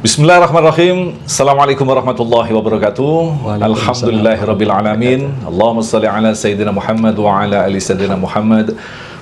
Bismillahirrahmanirrahim. Assalamualaikum warahmatullahi wabarakatuh. Alhamdulillahirabbil alamin. Allahumma shalli ala sayyidina Muhammad wa ala ali sayyidina Muhammad.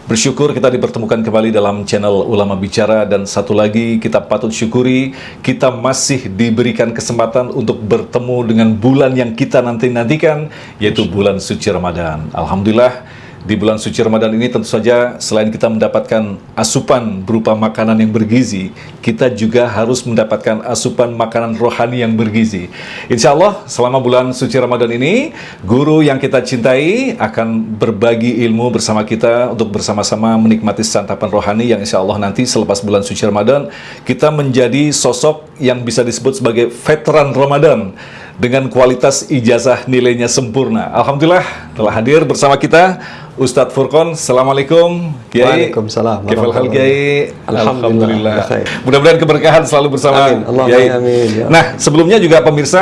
Bersyukur kita dipertemukan kembali dalam channel Ulama Bicara, dan satu lagi kita patut syukuri kita masih diberikan kesempatan untuk bertemu dengan bulan yang kita nantikan, yaitu bulan suci Ramadan. Alhamdulillah, di bulan suci Ramadan ini tentu saja selain kita mendapatkan asupan berupa makanan yang bergizi, kita juga harus mendapatkan asupan makanan rohani yang bergizi. Insya Allah selama bulan suci Ramadan ini, guru yang kita cintai akan berbagi ilmu bersama kita untuk bersama-sama menikmati santapan rohani yang insya Allah nanti selepas bulan suci Ramadan kita menjadi sosok yang bisa disebut sebagai veteran Ramadan dengan kualitas ijazah nilainya sempurna. Alhamdulillah telah hadir bersama kita Ustadz Furqon. Assalamualaikum Kiai. Waalaikumsalam. Kifal hal Kiai? Alhamdulillah. Mudah-mudahan keberkahan selalu bersama Kiai. Amin. Ya. Nah, sebelumnya juga pemirsa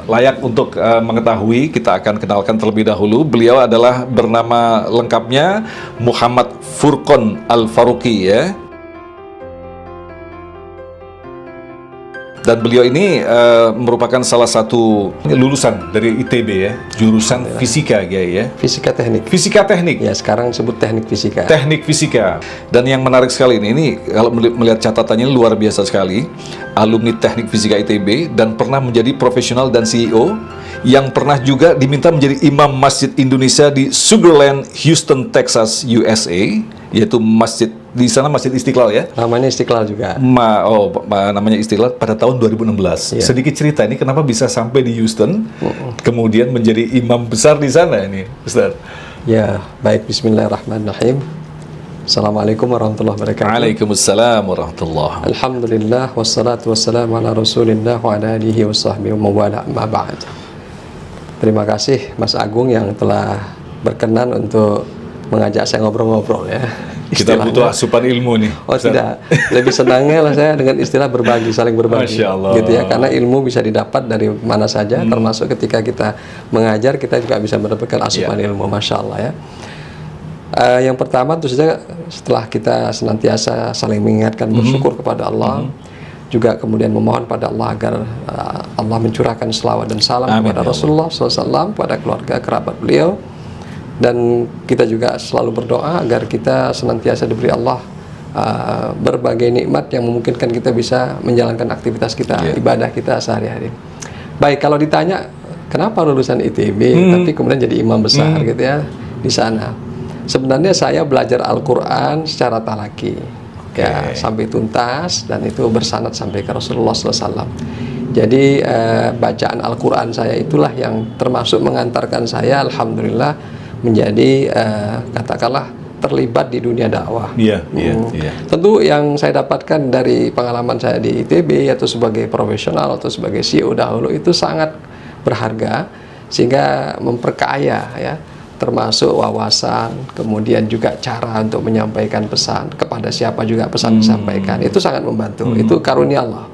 layak untuk mengetahui, kita akan kenalkan terlebih dahulu. Beliau adalah bernama lengkapnya Muhammad Furqon Al-Faruqi, ya. Dan beliau ini merupakan salah satu lulusan dari ITB, ya, jurusan fisika, ya. Fisika teknik. Fisika teknik. Ya, sekarang sebut teknik fisika. Teknik fisika. Dan yang menarik sekali ini kalau melihat catatannya luar biasa sekali. Alumni teknik fisika ITB dan pernah menjadi profesional dan CEO, yang pernah juga diminta menjadi imam Masjid Indonesia di Sugar Land, Houston, Texas, USA, yaitu masjid di sana, Masjid Istiqlal, ya. Namanya Istiqlal juga. Namanya Istiqlal pada tahun 2016. Ya. Sedikit cerita ini kenapa bisa sampai di Houston, kemudian menjadi imam besar di sana ini, Ustaz. Ya, baik, bismillahirrahmanirrahim. Assalamualaikum warahmatullahi wabarakatuh. Waalaikumsalam warahmatullahi. Alhamdulillah, wassalatu wassalamu ala rasulillah wa ala alihi wa sahbihi wa mawala, amma ba'd. Terima kasih Mas Agung yang telah berkenan untuk mengajak saya ngobrol-ngobrol, ya. Kita butuh asupan ilmu nih. Oh, tidak, lebih senangnya lah saya dengan istilah berbagi, saling berbagi. Masya Allah. Gitu ya, karena ilmu bisa didapat dari mana saja, termasuk ketika kita mengajar, kita juga bisa mendapatkan asupan ilmu. Masya Allah, ya. Yang pertama tentu saja setelah kita senantiasa saling mengingatkan, bersyukur kepada Allah, juga kemudian memohon pada Allah agar Allah mencurahkan selawat dan salam kepada Rasulullah SAW, kepada keluarga kerabat beliau. Dan kita juga selalu berdoa agar kita senantiasa diberi Allah berbagai nikmat yang memungkinkan kita bisa menjalankan aktivitas kita, ibadah kita sehari-hari. Baik, kalau ditanya kenapa lulusan ITB tapi kemudian jadi imam besar gitu ya di sana. Sebenarnya saya belajar Al-Quran secara talaki, ya, sampai tuntas, dan itu bersanad sampai ke Rasulullah SAW. Jadi bacaan Al-Quran saya itulah yang termasuk mengantarkan saya, alhamdulillah, menjadi katakanlah terlibat di dunia dakwah. Tentu yang saya dapatkan dari pengalaman saya di ITB, yaitu sebagai profesional atau sebagai CEO dahulu, itu sangat berharga sehingga memperkaya, ya, termasuk wawasan, kemudian juga cara untuk menyampaikan pesan kepada siapa juga pesan disampaikan. Itu sangat membantu. Itu karunia Allah.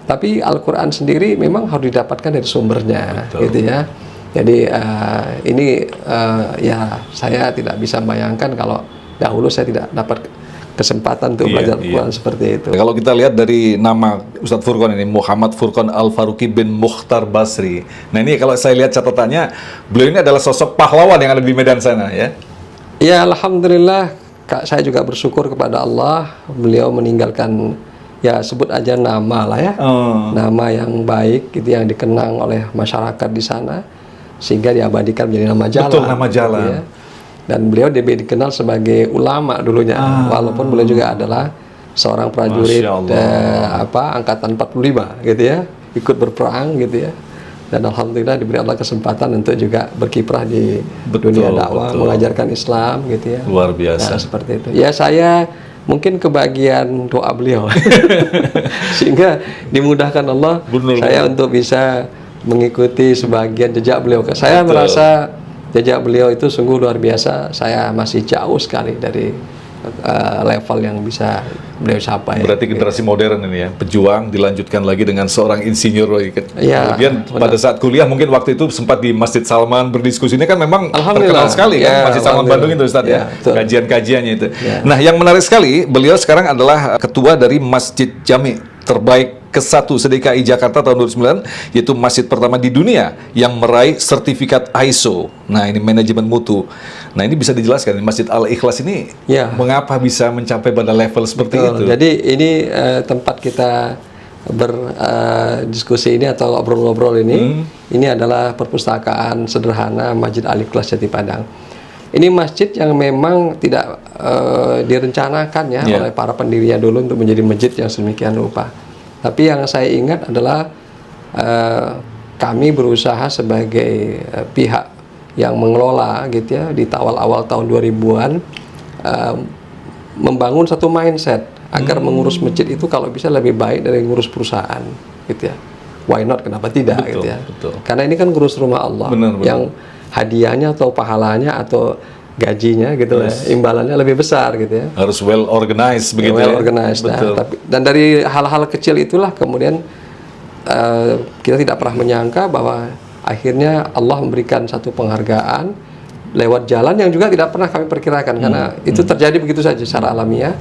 Tapi Al-Quran sendiri memang harus didapatkan dari sumbernya. Betul. Gitu ya. Jadi ya saya tidak bisa bayangkan kalau dahulu saya tidak dapat kesempatan untuk belajar Al-Quran seperti itu. Kalau kita lihat dari nama Ustadz Furqon ini, Muhammad Furqon Al-Faruqi bin Mukhtar Basri. Nah, ini kalau saya lihat catatannya, beliau ini adalah sosok pahlawan yang ada di medan sana, ya. Ya, alhamdulillah, saya juga bersyukur kepada Allah, beliau meninggalkan, ya, sebut aja nama lah, ya. Nama yang baik gitu, yang dikenang oleh masyarakat di sana, sehingga diabadikan menjadi nama jalan. Betul, nama jalan. Gitu ya. Dan beliau dikenal sebagai ulama dulunya, walaupun beliau juga adalah seorang prajurit angkatan 45 gitu ya, ikut berperang gitu ya. Dan alhamdulillah diberi Allah kesempatan untuk juga berkiprah di dunia dakwah, mengajarkan Islam gitu ya. Luar biasa. Nah, seperti itu. Ya, saya mungkin kebagian doa beliau sehingga dimudahkan Allah saya untuk bisa mengikuti sebagian jejak beliau. Saya merasa jejak beliau itu sungguh luar biasa. Saya masih jauh sekali dari level yang bisa beliau capai. Berarti generasi modern ini, ya, pejuang dilanjutkan lagi dengan seorang insinyur. Ya, kemudian pada saat kuliah mungkin waktu itu sempat di Masjid Salman berdiskusi. Ini kan memang terkenal sekali, kan, Masjid Salman Bandung itu, Ustadz, ya, kajian-kajiannya itu. Nah, yang menarik sekali, beliau sekarang adalah ketua dari Masjid Jami terbaik ke-1 se-DKI Jakarta tahun 2009, yaitu masjid pertama di dunia yang meraih sertifikat ISO. Nah, ini manajemen mutu. Nah, ini bisa dijelaskan Masjid Al-Ikhlas ini mengapa bisa mencapai pada level seperti itu? Jadi ini tempat kita berdiskusi ini atau ngobrol-ngobrol ini adalah perpustakaan sederhana Masjid Al-Ikhlas Jati Padang. Ini masjid yang memang tidak direncanakan ya oleh para pendirinya dulu untuk menjadi masjid yang sedemikian rupa. Tapi yang saya ingat adalah kami berusaha sebagai pihak yang mengelola gitu ya di awal-awal tahun 2000-an membangun satu mindset agar mengurus masjid itu kalau bisa lebih baik dari ngurus perusahaan gitu ya. Why not? Kenapa tidak? Betul, gitu ya. betul. Karena ini kan ngurus rumah Allah yang hadiahnya atau pahalanya atau gajinya gitu ya, imbalannya lebih besar gitu ya. Harus well organized begitu well organized. Nah, dan dari hal-hal kecil itulah kemudian kita tidak pernah menyangka bahwa akhirnya Allah memberikan satu penghargaan lewat jalan yang juga tidak pernah kami perkirakan karena itu terjadi begitu saja secara alamiah,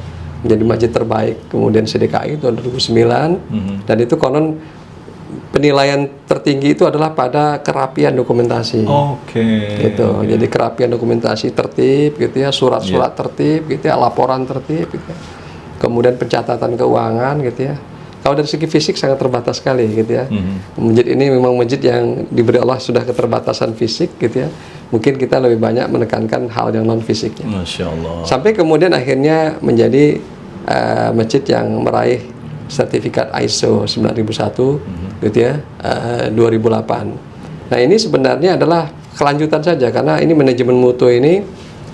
menjadi masjid terbaik kemudian SDKI tahun 2009 dan itu konon penilaian tertinggi itu adalah pada kerapian dokumentasi. Gitu. Jadi kerapian dokumentasi tertib gitu ya, surat-surat tertib gitu ya, laporan tertib gitu ya. Kemudian pencatatan keuangan gitu ya. Kalau dari segi fisik sangat terbatas sekali gitu ya. Masjid ini memang masjid yang diberi Allah sudah keterbatasan fisik gitu ya. Mungkin kita lebih banyak menekankan hal yang non fisiknya. Masya Allah. Sampai kemudian akhirnya menjadi masjid yang meraih sertifikat ISO 9001 gitu ya 2008. Nah, ini sebenarnya adalah kelanjutan saja karena ini manajemen mutu ini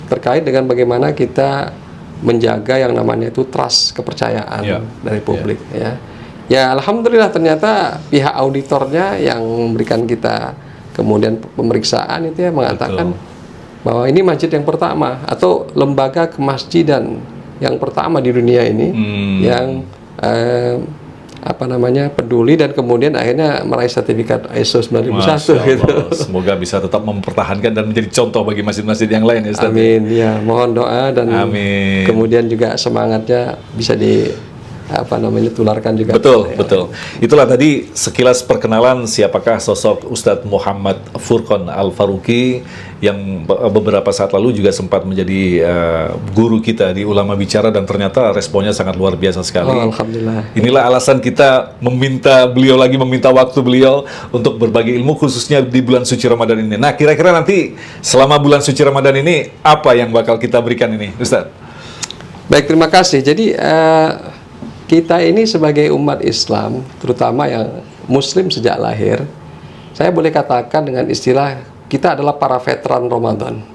terkait dengan bagaimana kita menjaga yang namanya itu trust, kepercayaan dari publik ya. Ya, alhamdulillah ternyata pihak auditornya yang memberikan kita kemudian pemeriksaan itu ya mengatakan bahwa ini masjid yang pertama atau lembaga kemasjidan yang pertama di dunia ini yang peduli dan kemudian akhirnya meraih sertifikat ISO 9001 gitu. Semoga bisa tetap mempertahankan dan menjadi contoh bagi masjid-masjid yang lain ya Ustaz. Amin ya, mohon doa dan kemudian juga semangatnya bisa tularkan juga. Betul. Itulah tadi sekilas perkenalan siapakah sosok Ustadz Muhammad Furqon Al-Faruqi yang beberapa saat lalu juga sempat menjadi guru kita di Ulama Bicara dan ternyata responnya sangat luar biasa sekali. Alhamdulillah. Inilah alasan kita meminta waktu beliau untuk berbagi ilmu khususnya di bulan suci Ramadan ini. Nah, kira-kira nanti selama bulan suci Ramadan ini apa yang bakal kita berikan ini, Ustadz? Baik, terima kasih. Jadi kita ini sebagai umat Islam, terutama yang Muslim sejak lahir, saya boleh katakan dengan istilah kita adalah para veteran Ramadan.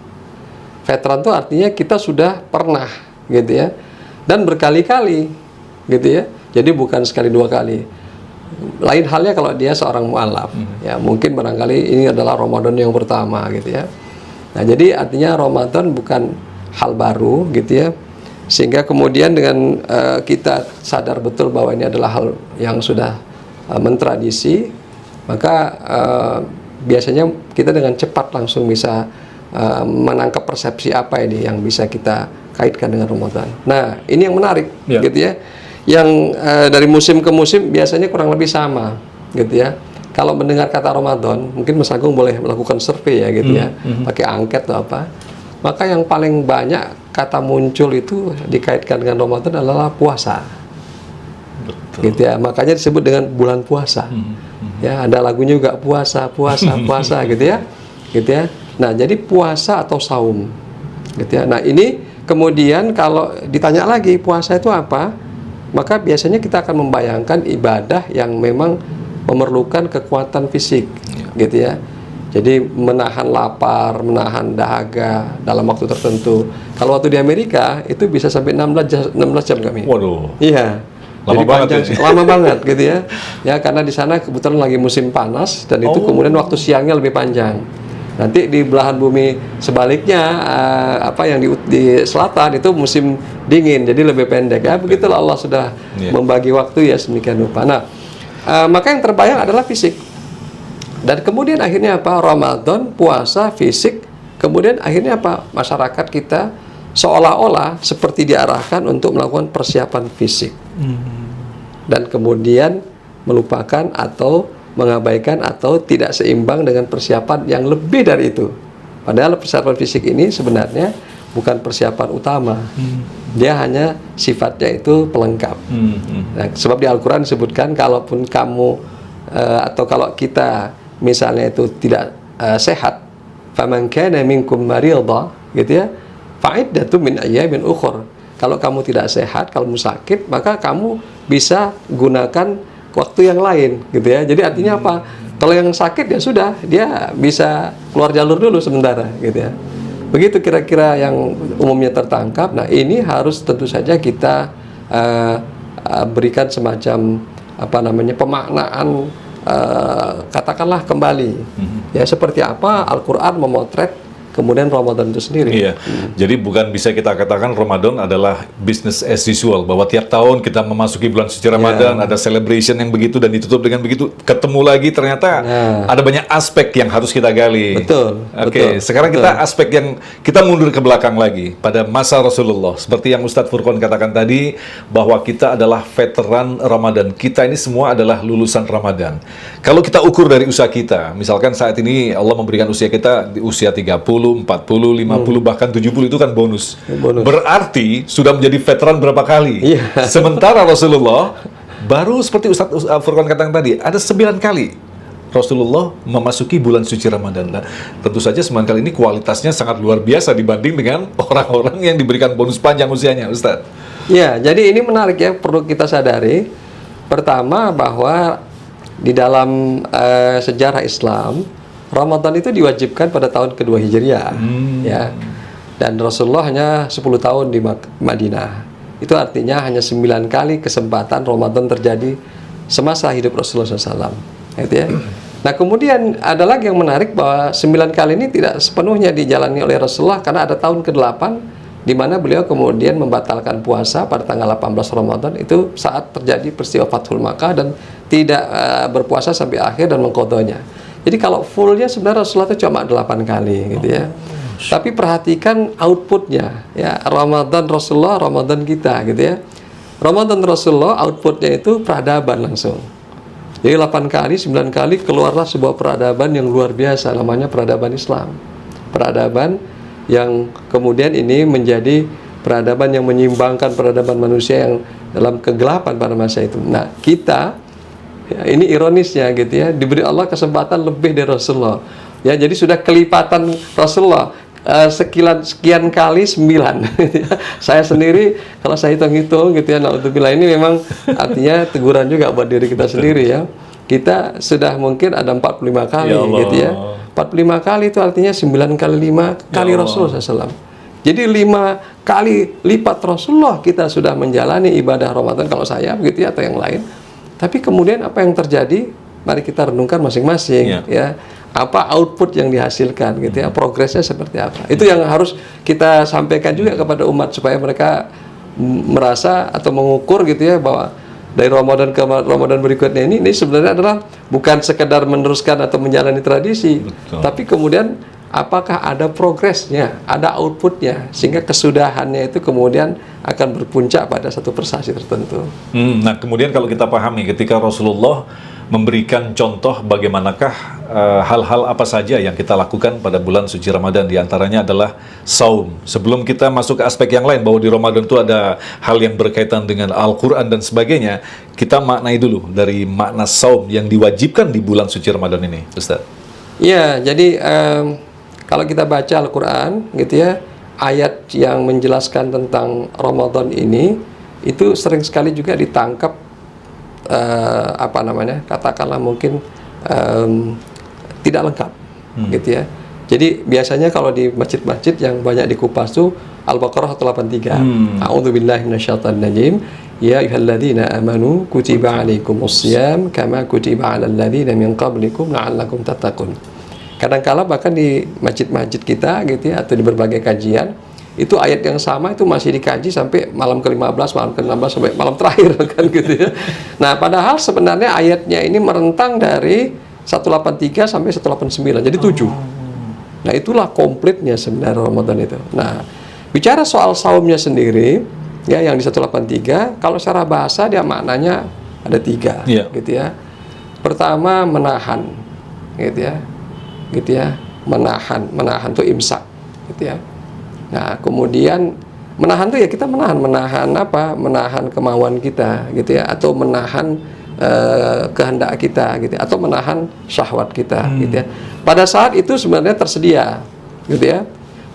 Veteran itu artinya kita sudah pernah, gitu ya, dan berkali-kali, gitu ya. Jadi bukan sekali dua kali. Lain halnya kalau dia seorang mu'alaf, ya mungkin barangkali ini adalah Ramadan yang pertama, gitu ya. Nah, jadi artinya Ramadan bukan hal baru, gitu ya. Sehingga kemudian dengan kita sadar betul bahwa ini adalah hal yang sudah mentradisi, maka biasanya kita dengan cepat langsung bisa menangkap persepsi apa ini yang bisa kita kaitkan dengan Ramadan. Nah, ini yang menarik, gitu ya. Yang dari musim ke musim biasanya kurang lebih sama, gitu ya. Kalau mendengar kata Ramadan, mungkin Mas Agung boleh melakukan survei ya, gitu ya, pakai angket atau apa. Maka yang paling banyak kata muncul itu dikaitkan dengan Ramadan adalah puasa. Betul. Gitu ya. Makanya disebut dengan bulan puasa. Ya, ada lagunya juga puasa gitu ya. Gitu ya. Nah, jadi puasa atau saum. Gitu ya. Nah, ini kemudian kalau ditanya lagi puasa itu apa? Maka biasanya kita akan membayangkan ibadah yang memang memerlukan kekuatan fisik. Gitu ya. Jadi menahan lapar, menahan dahaga dalam waktu tertentu. Kalau waktu di Amerika itu bisa sampai 16 jam kami. Waduh. Iya. Lama banget panjang, lama banget gitu ya. Ya karena di sana kebetulan lagi musim panas dan itu kemudian waktu siangnya lebih panjang. Nanti di belahan bumi sebaliknya yang di selatan itu musim dingin jadi lebih pendek. Ya begitulah Allah sudah membagi waktu ya sedemikian rupa. Nah, maka yang terbayang adalah fisik. Dan kemudian akhirnya apa? Ramadan, puasa, fisik. Kemudian akhirnya apa? Masyarakat kita seolah-olah seperti diarahkan untuk melakukan persiapan fisik. dan kemudian melupakan atau mengabaikan atau tidak seimbang dengan persiapan yang lebih dari itu. Padahal persiapan fisik ini sebenarnya bukan persiapan utama. Dia hanya sifatnya itu pelengkap. Nah, sebab di Al-Quran disebutkan kalaupun kamu atau kalau kita misalnya itu tidak sehat, faman kana minkum maridha, gitu ya, fa'iddatu min ayyamin ukhra. Kalau kamu tidak sehat, kalau kamu sakit, maka kamu bisa gunakan waktu yang lain, gitu ya. Jadi artinya apa? Kalau yang sakit ya sudah, dia bisa keluar jalur dulu sementara, gitu ya. Begitu kira-kira yang umumnya tertangkap. Nah, ini harus tentu saja kita berikan semacam pemaknaan, katakanlah kembali. Ya, seperti apa Al-Quran memotret kemudian Ramadan itu sendiri. Iya. Jadi bukan bisa kita katakan Ramadan adalah business as usual, bahwa tiap tahun kita memasuki bulan suci Ramadan, ada celebration yang begitu dan ditutup dengan begitu, ketemu lagi ternyata ada banyak aspek yang harus kita gali. Betul. Oke, sekarang kita aspek yang kita mundur ke belakang lagi pada masa Rasulullah. Seperti yang Ustadz Furqan katakan tadi, bahwa kita adalah veteran Ramadan. Kita ini semua adalah lulusan Ramadan. Kalau kita ukur dari usia kita, misalkan saat ini Allah memberikan usia kita di usia 30, 40, 50, bahkan 70, itu kan bonus. Berarti sudah menjadi veteran berapa kali. Sementara Rasulullah baru seperti Ustadz Furqan katakan tadi, ada 9 kali Rasulullah memasuki bulan suci Ramadan. Nah, tentu saja 9 kali ini kualitasnya sangat luar biasa dibanding dengan orang-orang yang diberikan bonus panjang usianya, Ustadz. Ya, jadi ini menarik ya, perlu kita sadari. Pertama, bahwa di dalam sejarah Islam, Ramadan itu diwajibkan pada tahun kedua Hijriah, ya. Dan Rasulullah hanya 10 tahun di Madinah. Itu artinya hanya 9 kali kesempatan Ramadan terjadi semasa hidup Rasulullah SAW. Gitu ya. Nah, kemudian ada lagi yang menarik, bahwa 9 kali ini tidak sepenuhnya dijalani oleh Rasulullah, karena ada tahun ke-8 di mana beliau kemudian membatalkan puasa pada tanggal 18 Ramadan, itu saat terjadi peristiwa Fathul Makkah, dan tidak berpuasa sampai akhir dan mengqadanya. Jadi kalau fullnya sebenarnya Rasulullah itu cuma 8 kali, gitu ya. Tapi perhatikan outputnya, ya, Ramadan Rasulullah, Ramadan kita, gitu ya. Ramadan Rasulullah outputnya itu peradaban langsung. Jadi 8 kali, 9 kali keluarlah sebuah peradaban yang luar biasa, namanya peradaban Islam. Peradaban yang kemudian ini menjadi peradaban yang menyimbangkan peradaban manusia yang dalam kegelapan pada masa itu. Nah, kita, ya, ini ironisnya, gitu ya, diberi Allah kesempatan lebih dari Rasulullah. Ya, jadi sudah kelipatan Rasulullah, sekian kali 9. Saya sendiri kalau saya hitung-hitung, gitu ya, naudzubillah, ini memang artinya teguran juga buat diri kita sendiri, ya. Kita sudah mungkin ada 45 kali, gitu ya. 45 kali itu artinya 9 kali 5 kali Rasulullah SAW. Jadi 5 kali lipat Rasulullah kita sudah menjalani ibadah Ramadan, kalau saya begitu ya, atau yang lain. Tapi kemudian apa yang terjadi? Mari kita renungkan masing-masing, ya. Apa output yang dihasilkan, gitu ya, progresnya seperti apa. Itu yang harus kita sampaikan juga kepada umat, supaya mereka merasa atau mengukur, gitu ya, bahwa dari Ramadan ke Ramadan berikutnya ini sebenarnya adalah bukan sekedar meneruskan atau menjalani tradisi. Betul. Tapi kemudian apakah ada progresnya, ada outputnya, sehingga kesudahannya itu kemudian akan berpuncak pada satu prestasi tertentu. Nah, kemudian kalau kita pahami ketika Rasulullah memberikan contoh bagaimanakah hal-hal apa saja yang kita lakukan pada bulan suci Ramadan, diantaranya adalah saum. Sebelum kita masuk ke aspek yang lain, bahwa di Ramadan itu ada hal yang berkaitan dengan Al-Quran dan sebagainya, kita maknai dulu dari makna saum yang diwajibkan di bulan suci Ramadan ini, Ustaz. Ya, jadi kalau kita baca Al-Quran, gitu ya, ayat yang menjelaskan tentang Ramadan ini, itu sering sekali juga ditangkap katakanlah mungkin tidak lengkap, gitu ya. Jadi biasanya kalau di masjid-masjid yang banyak dikupas tuh Al-Baqarah 183. A'udzubillahi minasyaitonirrajim. Ya ayyuhalladzina amanu kutiba 'alaikumussyam kama kutiba 'alal ladzina min qablikum la'allakum tattaqun. Kadang-kala bahkan di masjid-masjid kita, gitu ya, atau di berbagai kajian, itu ayat yang sama itu masih dikaji sampai malam ke-15, malam ke-16, sampai malam terakhir, kan, gitu ya. Nah, padahal sebenarnya ayatnya ini merentang dari 183 sampai 189, jadi 7. Nah, itulah komplitnya sebenarnya Ramadan itu. Nah, bicara soal saumnya sendiri, ya, yang di 183, kalau secara bahasa dia maknanya ada 3, gitu ya. Pertama menahan, gitu ya, menahan tuh imsak, gitu ya. Nah kemudian menahan tuh ya kita menahan apa? Menahan kemauan kita, gitu ya, atau menahan kehendak kita, gitu ya, atau menahan syahwat kita, gitu ya. Pada saat itu sebenarnya tersedia, gitu ya.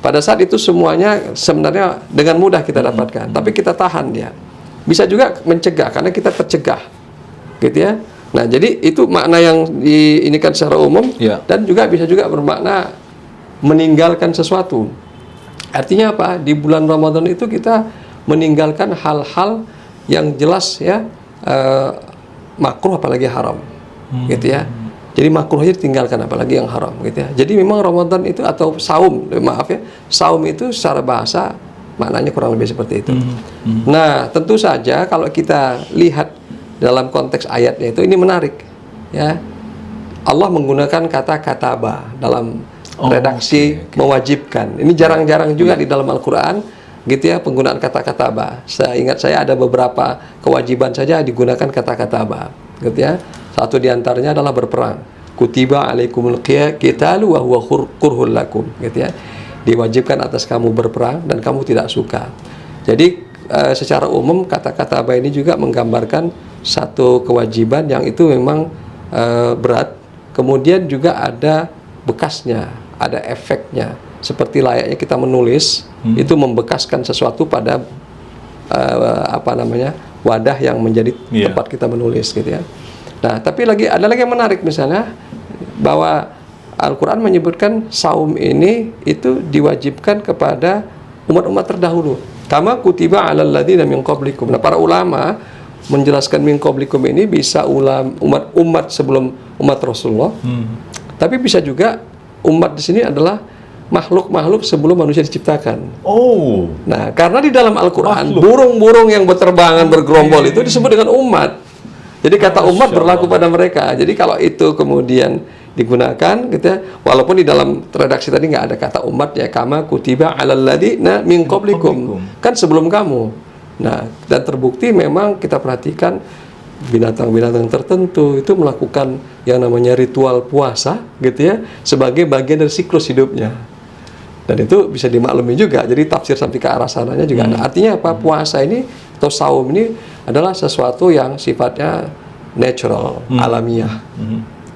Pada saat itu semuanya sebenarnya dengan mudah kita dapatkan, tapi kita tahan dia. Bisa juga mencegah karena kita tercegah, gitu ya. Nah, jadi itu makna yang diinikan secara umum, dan juga bisa juga bermakna meninggalkan sesuatu. Artinya apa? Di bulan Ramadan itu kita meninggalkan hal-hal yang jelas ya, makruh apalagi haram, gitu ya. Jadi makruh aja ditinggalkan apalagi yang haram, gitu ya. Jadi memang Ramadan itu atau saum, maaf ya, saum itu secara bahasa maknanya kurang lebih seperti itu. Nah, tentu saja kalau kita lihat dalam konteks ayatnya itu ini menarik, ya. Allah menggunakan kata kataba dalam redaksi mewajibkan. Ini jarang-jarang juga di dalam Al-Qur'an, gitu ya, penggunaan kata kataba. Seingat saya ada beberapa kewajiban saja digunakan kata kataba, gitu ya. Satu diantaranya adalah berperang. Kutiba alaikumul qitalu wa huwa kurhul lakum, gitu ya. Diwajibkan atas kamu berperang dan kamu tidak suka. Jadi secara umum kata-kata apa ini juga menggambarkan satu kewajiban yang itu memang berat. Kemudian juga ada bekasnya, ada efeknya. Seperti layaknya kita menulis, itu membekaskan sesuatu pada wadah yang menjadi tempat kita menulis, gitu ya. Nah, tapi ada lagi yang menarik, misalnya bahwa Al-Quran menyebutkan saum ini itu diwajibkan kepada umat-umat terdahulu. Kama kutiba 'alal ladzina min qablikum. Nah, para ulama menjelaskan min qablikum ini bisa umat sebelum umat Rasulullah. Tapi bisa juga umat di sini adalah makhluk-makhluk sebelum manusia diciptakan. Nah, karena di dalam Al-Quran burung-burung yang berterbangan bergerombol itu disebut dengan umat. Jadi kata umat berlaku pada mereka. Jadi kalau itu kemudian digunakan, gitu ya, walaupun di dalam redaksi tadi nggak ada kata umat ya, kama kutiba 'alal ladzina min qablikum, kan sebelum kamu. Nah, dan terbukti memang kita perhatikan binatang-binatang tertentu itu melakukan yang namanya ritual puasa, gitu ya, sebagai bagian dari siklus hidupnya. Dan itu bisa dimaklumi juga. Jadi tafsir sampai ke arah sananya juga ada. Artinya apa? Puasa ini atau saum ini adalah sesuatu yang sifatnya natural, alamiah.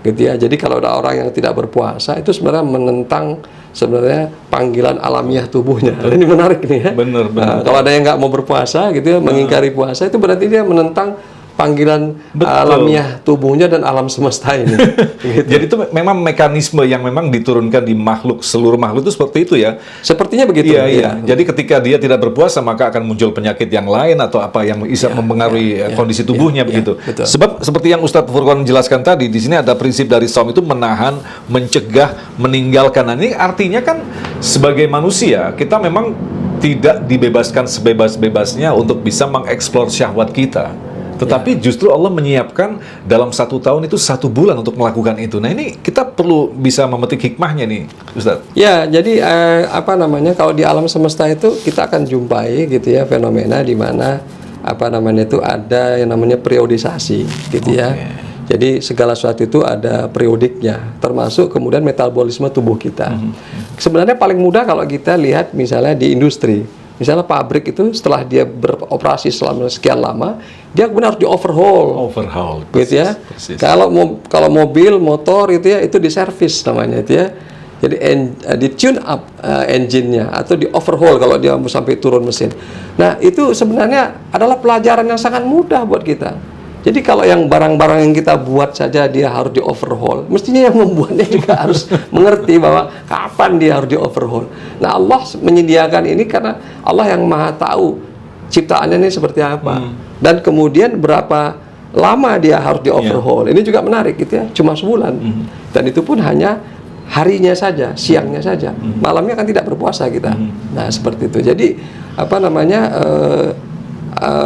Gitu ya. Jadi kalau ada orang yang tidak berpuasa itu sebenarnya menentang sebenarnya panggilan alamiah tubuhnya. Ini menarik nih ya. Benar. Kalau ada yang nggak mau berpuasa, gitu ya, mengingkari puasa, itu berarti dia menentang panggilan alamiah tubuhnya dan alam semesta ini. Gitu. Jadi itu memang mekanisme yang memang diturunkan di seluruh makhluk itu seperti itu ya. Sepertinya begitu. Iya. Jadi ketika dia tidak berpuasa maka akan muncul penyakit yang lain atau apa yang bisa mempengaruhi kondisi tubuhnya begitu. Sebab seperti yang Ustadz Furqan jelaskan tadi, di sini ada prinsip dari saum itu menahan, mencegah, meninggalkan. Nah, ini artinya kan sebagai manusia kita memang tidak dibebaskan sebebas-bebasnya untuk bisa mengeksplor syahwat kita. Tetapi justru Allah menyiapkan dalam 1 tahun itu 1 bulan untuk melakukan itu. Nah, ini kita perlu bisa memetik hikmahnya nih, Ustadz. Ya, jadi kalau di alam semesta itu kita akan jumpai, gitu ya, fenomena di mana itu ada yang namanya periodisasi, gitu ya. Jadi segala sesuatu itu ada periodiknya, termasuk kemudian metabolisme tubuh kita. Sebenarnya paling mudah kalau kita lihat misalnya di industri. Misalnya pabrik itu setelah dia beroperasi selama sekian lama, dia kemudian harus di-overhaul. Gitu ya. Kalau mobil, motor itu diservis namanya, itu ya. Jadi di tune up engine-nya atau di-overhaul kalau dia sampai turun mesin. Nah, itu sebenarnya adalah pelajaran yang sangat mudah buat kita. Jadi kalau yang barang-barang yang kita buat saja dia harus di-overhaul, mestinya yang membuatnya juga harus mengerti bahwa kapan dia harus di-overhaul. Nah, Allah menyediakan ini karena Allah yang maha tahu ciptaannya ini seperti apa. Dan kemudian berapa lama dia harus di-overhaul. Ini juga menarik, gitu ya, cuma sebulan. Dan itu pun hanya harinya saja, siangnya saja. Malamnya kan tidak berpuasa kita. Nah, seperti itu. Jadi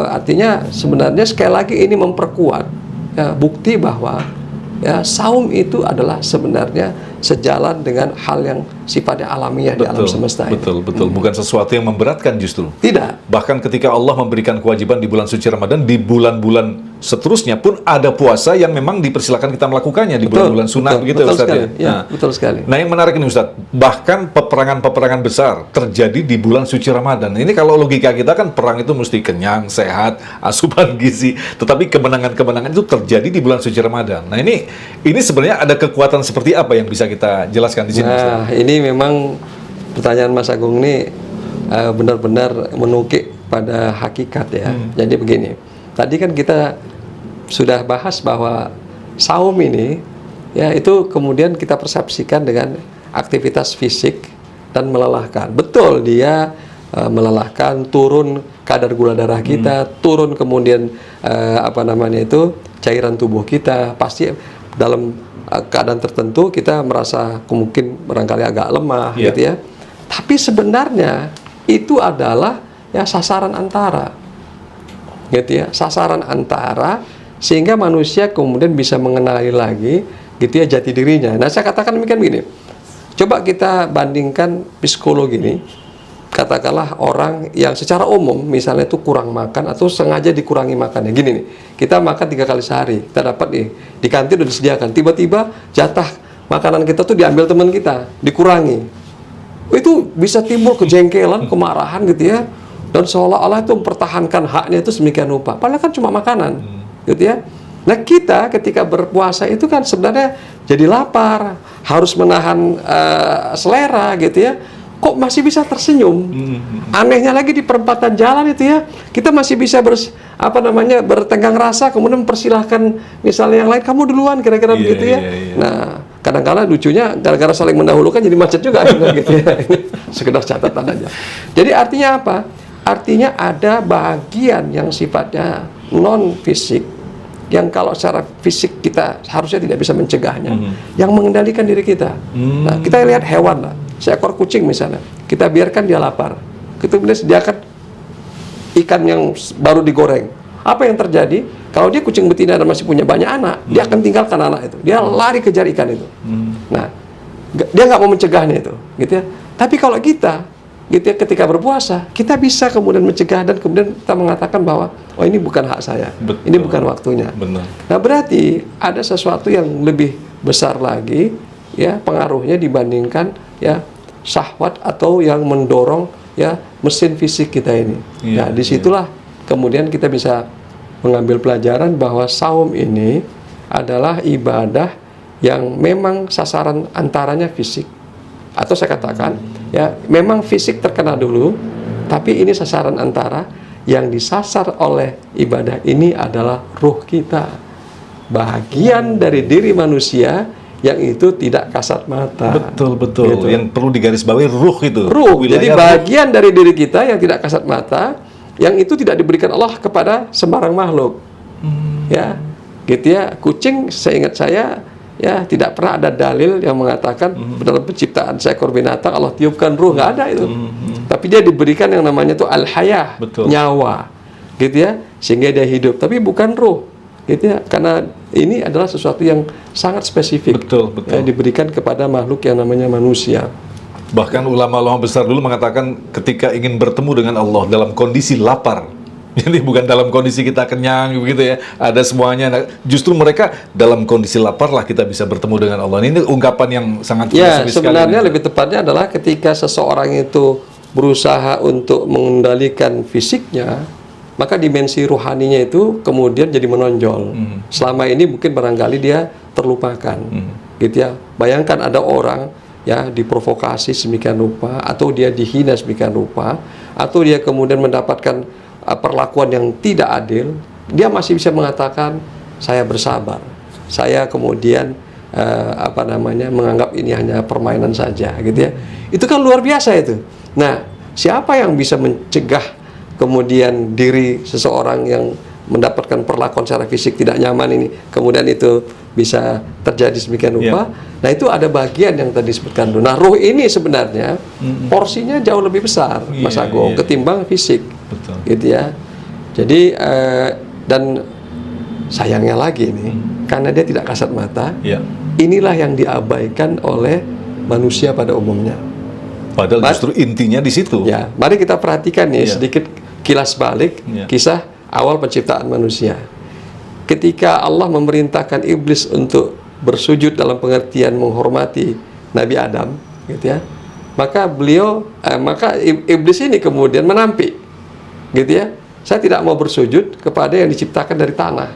artinya sebenarnya sekali lagi ini memperkuat bukti bahwa saum itu adalah sebenarnya sejalan dengan hal yang sifatnya alamiah di alam semesta ini. Betul. Bukan sesuatu yang memberatkan justru. Tidak. Bahkan ketika Allah memberikan kewajiban di bulan suci Ramadan, di bulan-bulan seterusnya pun ada puasa yang memang dipersilakan kita melakukannya di bulan-bulan sunnah begitu Ustaz ya. Ya, betul sekali. Nah, yang menarik ini Ustaz, bahkan peperangan-peperangan besar terjadi di bulan suci Ramadan. Ini kalau logika kita kan perang itu mesti kenyang, sehat, asupan gizi, tetapi kemenangan-kemenangan itu terjadi di bulan suci Ramadan. Nah, ini sebenarnya ada kekuatan seperti apa yang bisa kita jelaskan di sini Ustaz? Nah, ini memang pertanyaan Mas Agung ini benar-benar menukik pada hakikat ya. Jadi begini, tadi kan kita sudah bahas bahwa saum ini ya itu kemudian kita persepsikan dengan aktivitas fisik dan melelahkan. Betul, dia melelahkan, turun kadar gula darah kita, turun kemudian cairan tubuh kita, pasti dalam keadaan tertentu kita merasa mungkin barangkali agak lemah gitu ya. Tapi sebenarnya itu adalah ya sasaran antara. Gitu ya, sasaran antara sehingga manusia kemudian bisa mengenali lagi gitu ya jati dirinya. Nah, saya katakan demikian begini. Coba kita bandingkan psikologi ini. Katakanlah orang yang secara umum misalnya itu kurang makan atau sengaja dikurangi makannya. Gini nih, kita makan 3 kali sehari, kita dapat nih di kantin udah disediakan. Tiba-tiba jatah makanan kita tuh diambil teman kita, dikurangi. Itu bisa timbul kejengkelan, kemarahan gitu ya. Dan seolah-olah itu mempertahankan haknya itu sedemikian rupa. Padahal kan cuma makanan, gitu ya. Nah, kita ketika berpuasa itu kan sebenarnya jadi lapar, harus menahan selera, gitu ya. Kok masih bisa tersenyum? Anehnya lagi di perempatan jalan itu ya, kita masih bisa bertenggang rasa, kemudian mempersilahkan misalnya yang lain, kamu duluan, kira-kira begitu ya. Nah, kadang-kadang lucunya gara-gara saling mendahulukan jadi macet juga gitu ya. Sekedar catatan aja. Jadi artinya apa? Artinya ada bagian yang sifatnya non fisik yang kalau secara fisik kita harusnya tidak bisa mencegahnya, yang mengendalikan diri kita. Nah, kita lihat hewan lah, seekor kucing misalnya, kita biarkan dia lapar, kita kemudian sediakan ikan yang baru digoreng. Apa yang terjadi? Kalau dia kucing betina dan masih punya banyak anak, dia akan tinggalkan anak itu, dia lari kejar ikan itu. Nah, dia nggak mau mencegahnya itu, gitu ya. Tapi kalau kita gitu ya, ketika berpuasa, kita bisa kemudian mencegah dan kemudian kita mengatakan bahwa oh ini bukan hak saya, ini bukan waktunya. Benar. Nah, berarti ada sesuatu yang lebih besar lagi ya pengaruhnya dibandingkan ya syahwat atau yang mendorong ya mesin fisik kita ini. Nah, disitulah kemudian kita bisa mengambil pelajaran bahwa saum ini adalah ibadah yang memang sasaran antaranya fisik. Atau saya katakan, ya memang fisik terkena dulu, tapi ini sasaran antara yang disasar oleh ibadah ini adalah ruh kita. Bagian dari diri manusia yang itu tidak kasat mata. Betul. Gitu. Yang perlu digarisbawahi ruh itu. Ruh, jadi bagian dari diri kita yang tidak kasat mata, yang itu tidak diberikan Allah kepada sembarang makhluk. Ya, gitu ya. Kucing, seingat saya, ya tidak pernah ada dalil yang mengatakan dalam penciptaan seekor binatang Allah tiupkan ruh, nggak ada itu. Tapi dia diberikan yang namanya itu al-hayah, nyawa, gitu ya, sehingga dia hidup. Tapi bukan ruh, gitu ya, karena ini adalah sesuatu yang sangat spesifik, ya, diberikan kepada makhluk yang namanya manusia. Bahkan ulama-ulama besar dulu mengatakan ketika ingin bertemu dengan Allah dalam kondisi lapar. Jadi bukan dalam kondisi kita kenyang begitu ya, ada semuanya. Nah, justru mereka dalam kondisi lapar lah kita bisa bertemu dengan Allah. Ini ungkapan yang sangat ya, sebenarnya lebih tepatnya adalah ketika seseorang itu berusaha untuk mengendalikan fisiknya, maka dimensi rohaninya itu kemudian jadi menonjol. Selama ini mungkin barangkali dia terlupakan, gitu ya. Bayangkan ada orang ya diprovokasi sedemikian rupa, atau dia dihina sedemikian rupa, atau dia kemudian mendapatkan perlakuan yang tidak adil, dia masih bisa mengatakan saya bersabar, saya kemudian menganggap ini hanya permainan saja, gitu ya. Itu kan luar biasa itu. Nah, siapa yang bisa mencegah kemudian diri seseorang yang mendapatkan perlakuan secara fisik tidak nyaman ini, kemudian itu bisa terjadi sedemikian rupa? Nah, itu ada bagian yang tadi disebutkan dulu. Nah, ruh ini sebenarnya porsinya jauh lebih besar, Mas Agung, ketimbang fisik. Betul. Gitu ya. Jadi dan sayangnya lagi nih, karena dia tidak kasat mata, inilah yang diabaikan oleh manusia pada umumnya. Padahal justru intinya di situ. Ya, mari kita perhatikan nih sedikit kilas balik kisah awal penciptaan manusia. Ketika Allah memerintahkan iblis untuk bersujud dalam pengertian menghormati Nabi Adam, gitu ya, maka iblis ini kemudian menampik, gitu ya, saya tidak mau bersujud kepada yang diciptakan dari tanah,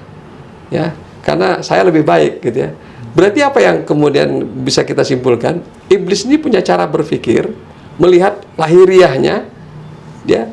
ya, karena saya lebih baik, gitu ya. Berarti apa yang kemudian bisa kita simpulkan? Iblis ini punya cara berpikir melihat lahiriahnya, dia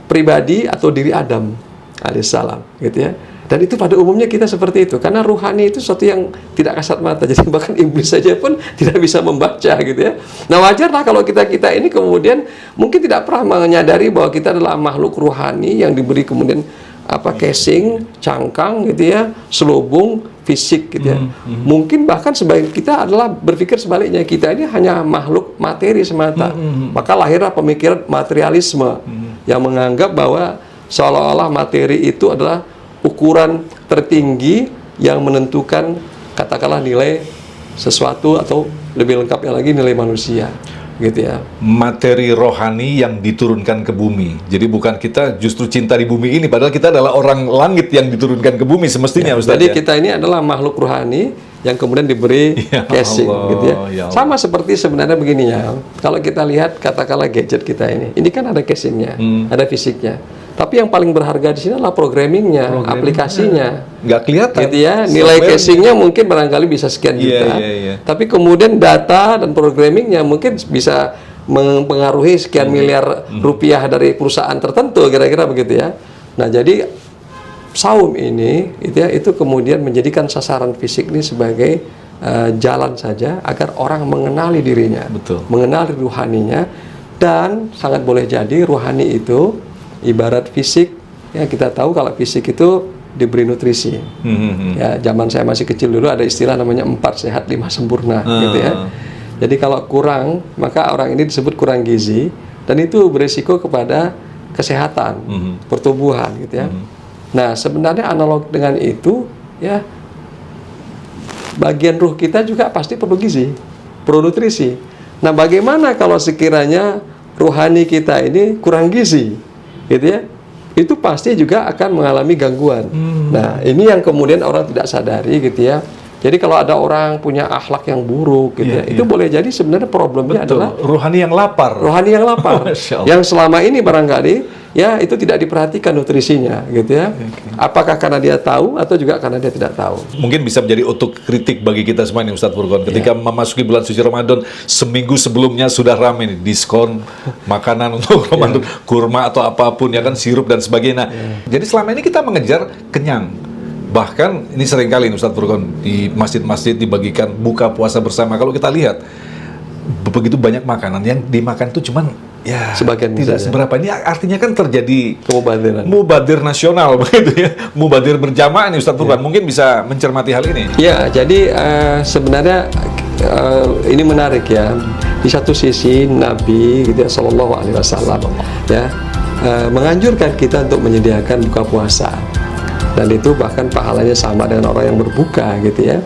pribadi atau diri Adam alaihissalam, gitu ya. Dan itu pada umumnya kita seperti itu, karena ruhani itu sesuatu yang tidak kasat mata, jadi bahkan iblis saja pun tidak bisa membaca, gitu ya. Nah, wajarlah kalau kita ini kemudian mungkin tidak pernah menyadari bahwa kita adalah makhluk ruhani yang diberi kemudian casing, cangkang, gitu ya, selubung fisik, gitu ya. Mungkin bahkan sebagian kita adalah berpikir sebaliknya, kita ini hanya makhluk materi semata. Maka lahirlah pemikiran materialisme yang menganggap bahwa seolah-olah materi itu adalah ukuran tertinggi yang menentukan katakanlah nilai sesuatu, atau lebih lengkapnya lagi nilai manusia, gitu ya. Materi rohani yang diturunkan ke bumi. Jadi bukan kita justru cinta di bumi ini, padahal kita adalah orang langit yang diturunkan ke bumi semestinya, Ustaz. Jadi kita ini adalah makhluk rohani yang kemudian diberi casing, gitu ya. Sama seperti sebenarnya begini ya. Kalau kita lihat katakanlah gadget kita ini kan ada casingnya, ada fisiknya. Tapi yang paling berharga di sini adalah programmingnya, aplikasinya. Nggak kelihatan. Gitu ya. Nilai casingnya mungkin barangkali bisa sekian juta. Tapi kemudian data dan programmingnya mungkin bisa mempengaruhi sekian miliar rupiah dari perusahaan tertentu, kira-kira begitu ya. Nah, jadi saum ini, itu kemudian menjadikan sasaran fisik ini sebagai jalan saja agar orang mengenali dirinya, mengenali ruhaninya, dan sangat boleh jadi ruhani itu ibarat fisik, ya kita tahu kalau fisik itu diberi nutrisi. Ya, zaman saya masih kecil dulu ada istilah namanya 4 sehat 5 sempurna, gitu ya. Jadi kalau kurang, maka orang ini disebut kurang gizi, dan itu berisiko kepada kesehatan, pertumbuhan, gitu ya. Nah, sebenarnya analog dengan itu, ya, bagian ruh kita juga pasti perlu gizi, perlu nutrisi. Nah, bagaimana kalau sekiranya ruhani kita ini kurang gizi, gitu ya? Itu pasti juga akan mengalami gangguan. Nah, ini yang kemudian orang tidak sadari, gitu ya. Jadi kalau ada orang punya akhlak yang buruk, gitu ya, itu boleh jadi sebenarnya problemnya adalah ruhani yang lapar. Rohani yang lapar, yang selama ini barangkali ya itu tidak diperhatikan nutrisinya, gitu ya. Apakah karena dia tahu atau juga karena dia tidak tahu? Mungkin bisa menjadi kritik bagi kita semua nih, Ustadz Furqon. Ketika memasuki bulan suci Ramadan, seminggu sebelumnya sudah ramai nih diskon makanan untuk Ramadan, kurma atau apapun, ya kan, sirup dan sebagainya. Jadi selama ini kita mengejar kenyang. Bahkan ini seringkali Ustadz Furqon, di masjid-masjid dibagikan buka puasa bersama. Kalau kita lihat begitu banyak makanan yang dimakan itu cuman ya sebagian tidak seberapa. Ini artinya kan terjadi mubadir nasional begitu ya, mubadir berjamaah nih Ustadz Furqon. Mungkin bisa mencermati hal ini. Ya, jadi sebenarnya ini menarik ya. Di satu sisi Nabi, gitu ya, Sallallahu Alaihi Wasallam, ya, menganjurkan kita untuk menyediakan buka puasa, dan itu bahkan pahalanya sama dengan orang yang berbuka, gitu ya.